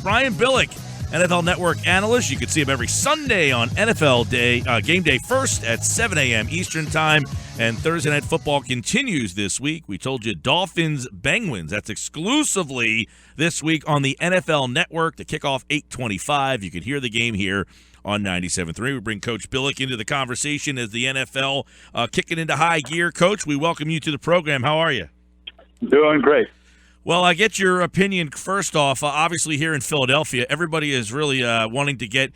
Brian Billick, NFL Network Analyst. You can see him every Sunday on NFL Game Day First at 7 a.m. Eastern Time. And Thursday Night Football continues this week. We told you Dolphins-Penguins. That's exclusively this week on the NFL Network. The kickoff 8:25. You can hear the game here on 97.3. We bring Coach Billick into the conversation as the NFL kicking into high gear. Coach, we welcome you to the program. How are you? Doing great. Well, I get your opinion first off. Obviously, here in Philadelphia, everybody is really wanting to get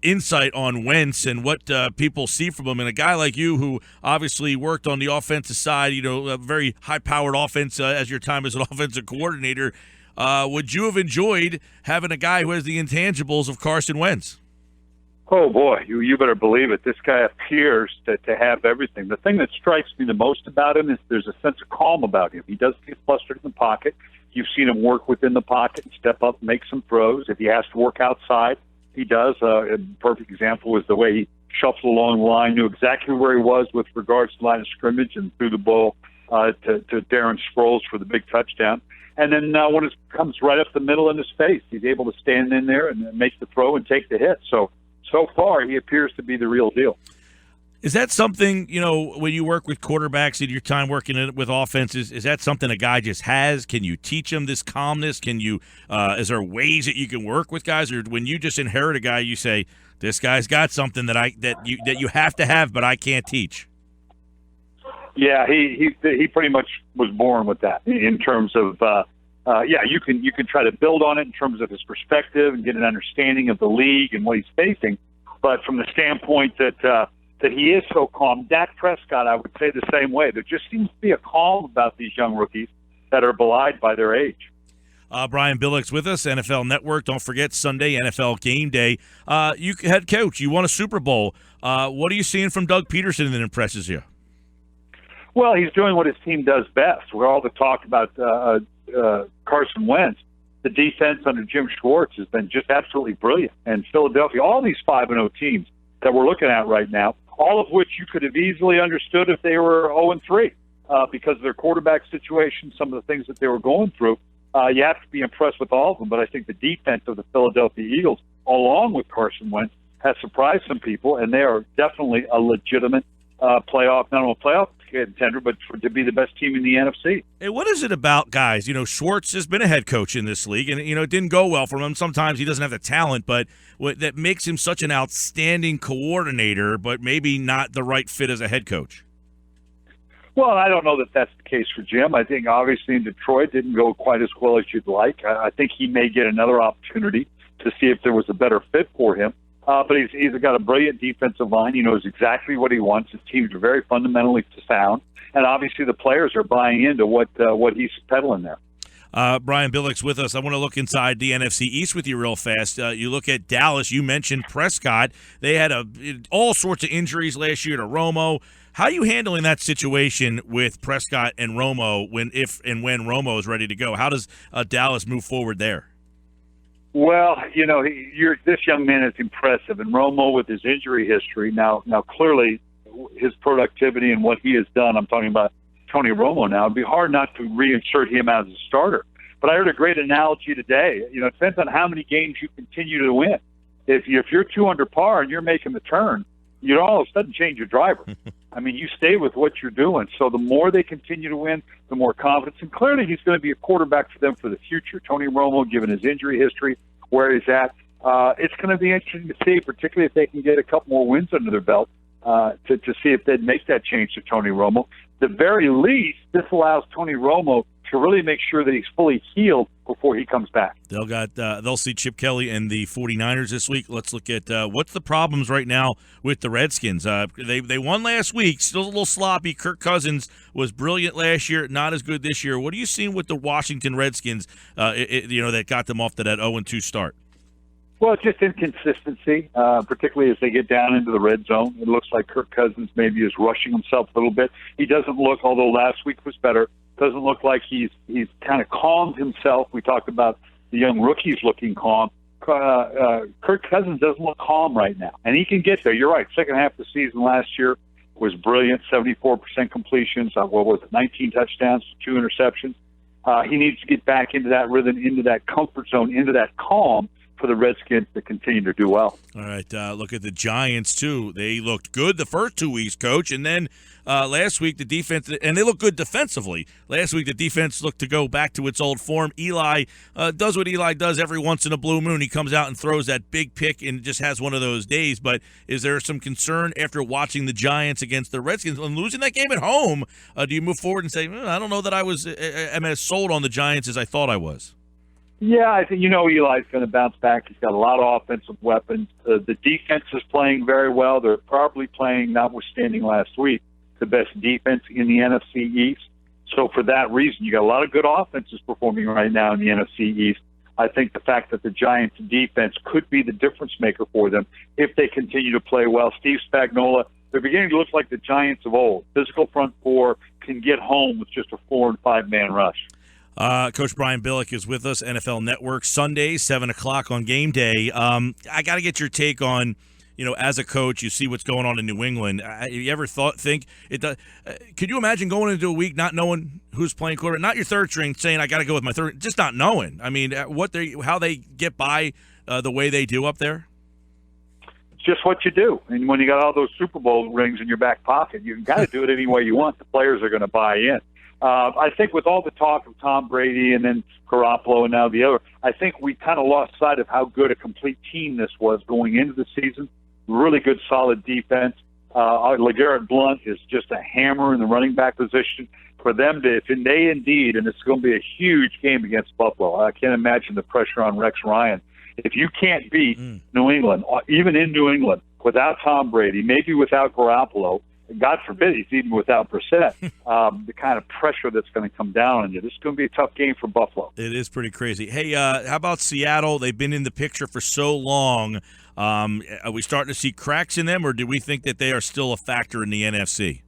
insight on Wentz and what people see from him. And a guy like you, who obviously worked on the offensive side, a very high-powered offense as your time as an offensive coordinator, would you have enjoyed having a guy who has the intangibles of Carson Wentz? Oh, boy, you better believe it. This guy appears to have everything. The thing that strikes me the most about him is there's a sense of calm about him. He doesn't get flustered in the pocket. You've seen him work within the pocket and step up and make some throws. If he has to work outside, he does. A perfect example was the way he shuffled along the line, knew exactly where he was with regards to the line of scrimmage, and threw the ball to Darren Sproles for the big touchdown. And then when it comes right up the middle in his face, he's able to stand in there and make the throw and take the hit. So far, he appears to be the real deal. Is that something, when you work with quarterbacks in your time working with offenses, is that something a guy just has? Can you teach him this calmness? Can you, is there ways that you can work with guys? Or when you just inherit a guy, you say, this guy's got something that you have to have, but I can't teach? Yeah, he pretty much was born with that in terms of, you can try to build on it in terms of his perspective and get an understanding of the league and what he's facing. But from the standpoint that he is so calm, Dak Prescott, I would say the same way. There just seems to be a calm about these young rookies that are belied by their age. Brian Billick's with us, NFL Network. Don't forget Sunday, NFL Game Day. You head coach, you won a Super Bowl. What are you seeing from Doug Peterson that impresses you? Well, he's doing what his team does best. We're all the talk about Carson Wentz. The defense under Jim Schwartz has been just absolutely brilliant. And Philadelphia, all these 5-0 teams that we're looking at right now, all of which you could have easily understood if they were 0-3 because of their quarterback situation, some of the things that they were going through. You have to be impressed with all of them. But I think the defense of the Philadelphia Eagles, along with Carson Wentz, has surprised some people, and they are definitely a legitimate playoff, not only playoff contender, but to be the best team in the NFC. Hey, what is it about guys? Schwartz has been a head coach in this league, and it didn't go well for him. Sometimes he doesn't have the talent, but what that makes him such an outstanding coordinator, but maybe not the right fit as a head coach. Well, I don't know that that's the case for Jim. I think obviously in Detroit didn't go quite as well as you'd like. I think he may get another opportunity to see if there was a better fit for him. But he's got a brilliant defensive line. He knows exactly what he wants. His teams are very fundamentally sound, and obviously the players are buying into what he's peddling there. Brian Billick's with us. I want to look inside the NFC East with you real fast. You look at Dallas. You mentioned Prescott. They had all sorts of injuries last year to Romo. How are you handling that situation with Prescott and Romo when Romo is ready to go? How does Dallas move forward there? Well, this young man is impressive, and Romo with his injury history now clearly his productivity and what he has done. I'm talking about Tony Romo now. It'd be hard not to reinsert him as a starter. But I heard a great analogy today. It depends on how many games you continue to win. If you're 2 under par and you're making the turn, you don't all of a sudden change your driver. I mean, you stay with what you're doing. So the more they continue to win, the more confidence. And clearly he's going to be a quarterback for them for the future. Tony Romo, given his injury history, where he's at, it's going to be interesting to see, particularly if they can get a couple more wins under their belt, to see if they'd make that change to Tony Romo. At the very least, this allows Tony Romo to really make sure that he's fully healed before he comes back. They'll see Chip Kelly and the 49ers this week. Let's look at what's the problems right now with the Redskins. They won last week, still a little sloppy. Kirk Cousins was brilliant last year, not as good this year. What are you seeing with the Washington Redskins, that got them off to that 0-2 start? Well, it's just inconsistency, particularly as they get down into the red zone. It looks like Kirk Cousins maybe is rushing himself a little bit. He doesn't look, although last week was better, doesn't look like he's kind of calmed himself. We talked about the young rookies looking calm. Kirk Cousins doesn't look calm right now, and he can get there. You're right. Second half of the season last year was brilliant, 74% completions. 19 touchdowns, 2 interceptions. He needs to get back into that rhythm, into that comfort zone, into that calm for the Redskins to continue to do well. All right, look at the Giants, too. They looked good the first 2 weeks, Coach, and then last week the defense, and they look good defensively. Last week the defense looked to go back to its old form. Eli does what Eli does every once in a blue moon. He comes out and throws that big pick and just has one of those days. But is there some concern after watching the Giants against the Redskins and losing that game at home? Do you move forward and say, I don't know that I am as sold on the Giants as I thought I was? Yeah, I think Eli's going to bounce back. He's got a lot of offensive weapons. The defense is playing very well. They're probably playing, notwithstanding last week, the best defense in the NFC East. So for that reason, you got a lot of good offenses performing right now in the NFC East. I think the fact that the Giants' defense could be the difference maker for them if they continue to play well. Steve Spagnuolo, they're beginning to look like the Giants of old. Physical front four, can get home with just a 4- and 5-man rush. Coach Brian Billick is with us, NFL Network, Sunday, 7 o'clock on game day. I got to get your take on, as a coach, you see what's going on in New England. You ever could you imagine going into a week not knowing who's playing quarterback? Not your third string saying, I got to go with my third, just not knowing. I mean, how they get by the way they do up there? It's just what you do. And when you got all those Super Bowl rings in your back pocket, you've got to do it any way you want. The players are going to buy in. I think with all the talk of Tom Brady and then Garoppolo and now the other, I think we kind of lost sight of how good a complete team this was going into the season. Really good, solid defense. LeGarrette Blount is just a hammer in the running back position. For them to, if they indeed, and it's going to be a huge game against Buffalo, I can't imagine the pressure on Rex Ryan. If you can't beat New England, even in New England, without Tom Brady, maybe without Garoppolo, God forbid he's even without Brissett, the kind of pressure that's going to come down on you. This is going to be a tough game for Buffalo. It is pretty crazy. Hey, how about Seattle? They've been in the picture for so long. Are we starting to see cracks in them, or do we think that they are still a factor in the NFC?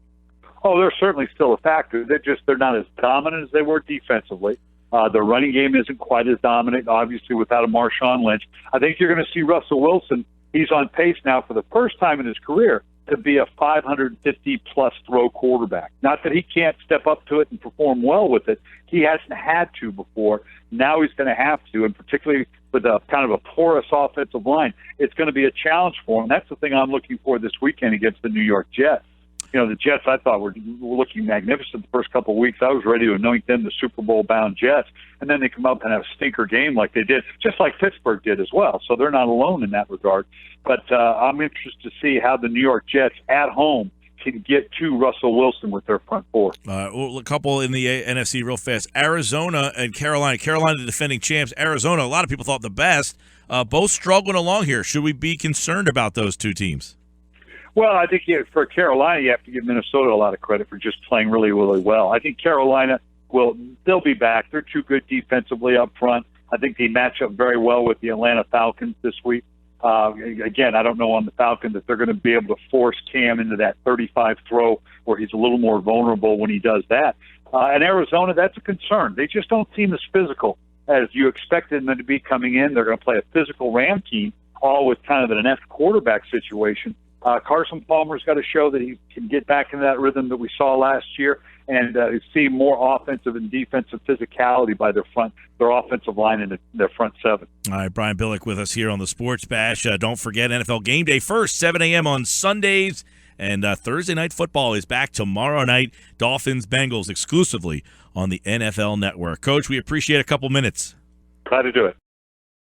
Oh, they're certainly still a factor. They're not as dominant as they were defensively. Their running game isn't quite as dominant, obviously, without a Marshawn Lynch. I think you're going to see Russell Wilson. He's on pace now for the first time in his career to be a 550-plus throw quarterback. Not that he can't step up to it and perform well with it. He hasn't had to before. Now he's going to have to, and particularly with a kind of a porous offensive line, it's going to be a challenge for him. That's the thing I'm looking for this weekend against the New York Jets. The Jets I thought were looking magnificent the first couple of weeks. I was ready to anoint them the Super Bowl-bound Jets, and then they come up and have a stinker game like they did, just like Pittsburgh did as well. So they're not alone in that regard. But I'm interested to see how the New York Jets at home can get to Russell Wilson with their front four. A couple in the NFC real fast. Arizona and Carolina. Carolina, the defending champs. Arizona, a lot of people thought the best. Both struggling along here. Should we be concerned about those two teams? Well, I think for Carolina, you have to give Minnesota a lot of credit for just playing really, really well. I think Carolina they'll be back. They're too good defensively up front. I think they match up very well with the Atlanta Falcons this week. Again, I don't know on the Falcons that they're going to be able to force Cam into that 35 throw where he's a little more vulnerable when he does that. And Arizona, that's a concern. They just don't seem as physical as you expected them to be coming in. They're going to play a physical Ram team, all with kind of an inept quarterback situation. Carson Palmer's got to show that he can get back into that rhythm that we saw last year and see more offensive and defensive physicality by their offensive line and their front seven. All right, Brian Billick with us here on the Sports Bash. Don't forget NFL Game Day first, 7 a.m. on Sundays. And Thursday Night Football is back tomorrow night. Dolphins-Bengals exclusively on the NFL Network. Coach, we appreciate a couple minutes. Glad to do it.